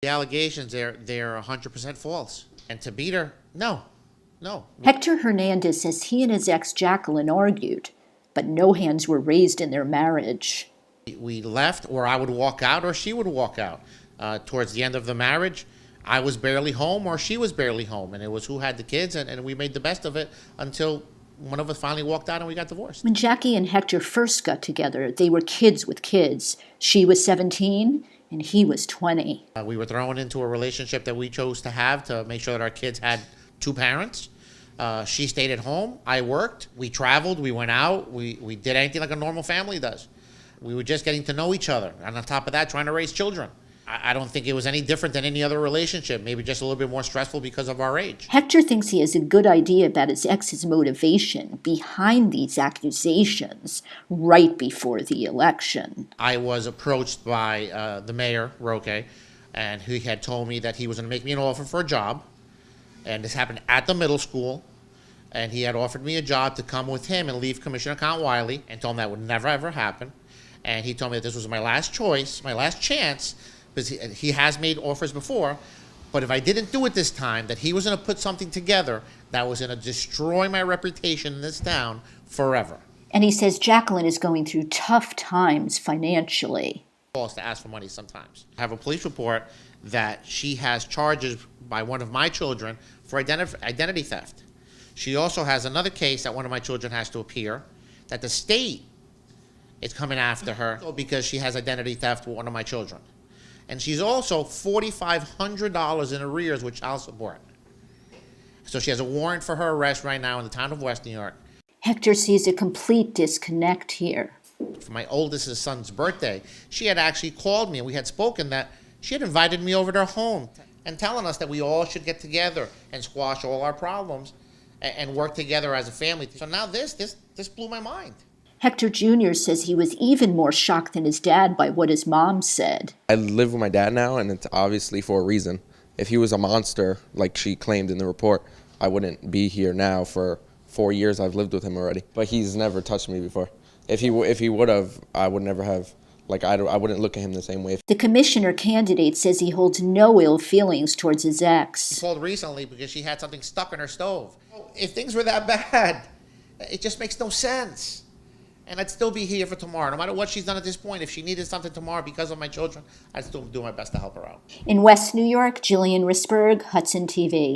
allegations, they're 100% false. And to beat her, no. Hector Hernandez says he and his ex Jacqueline argued, but no hands were raised in their marriage. We left, or I would walk out, or she would walk out. Towards the end of the marriage, I was barely home, or she was barely home, and it was who had the kids, and we made the best of it until one of us finally walked out and we got divorced. When Jackie and Hector first got together, they were kids with kids. She was 17 and he was 20. We were thrown into a relationship that we chose to have to make sure that our kids had two parents. She stayed at home. I worked. We traveled. We went out. We did anything like a normal family does. We were just getting to know each other. And on top of that, trying to raise children. I don't think it was any different than any other relationship, maybe just a little bit more stressful because of our age. Hector thinks he has a good idea about his ex's motivation behind these accusations right before the election. I was approached by the mayor, Roque, and he had told me that he was going to make me an offer for a job. And this happened at the middle school. And he had offered me a job to come with him and leave Commissioner Count Wiley, and told him that would never, ever happen. And he told me that this was my last choice, my last chance, because he has made offers before, but if I didn't do it this time, that he was going to put something together that was going to destroy my reputation in this town forever. And he says Jacqueline is going through tough times financially. Calls to ask for money sometimes. I have a police report that she has charges by one of my children for identity theft. She also has another case that one of my children has to appear, that the state is coming after her because she has identity theft with one of my children. And she's also $4,500 in arrears with child support. So she has a warrant for her arrest right now in the town of West New York. Hector sees a complete disconnect here. For my oldest son's birthday, she had actually called me, and we had spoken that she had invited me over to her home and telling us that we all should get together and squash all our problems and work together as a family. So now this blew my mind. Hector Jr. says he was even more shocked than his dad by what his mom said. I live with my dad now, and it's obviously for a reason. If he was a monster, like she claimed in the report, I wouldn't be here now. For 4 years I've lived with him already. But he's never touched me before. If he would have, I would never have. I wouldn't look at him the same way. The commissioner candidate says he holds no ill feelings towards his ex. She called recently because she had something stuck in her stove. If things were that bad, it just makes no sense. And I'd still be here for tomorrow. No matter what she's done at this point, if she needed something tomorrow because of my children, I'd still do my best to help her out. In West New York, Jillian Risberg, Hudson TV.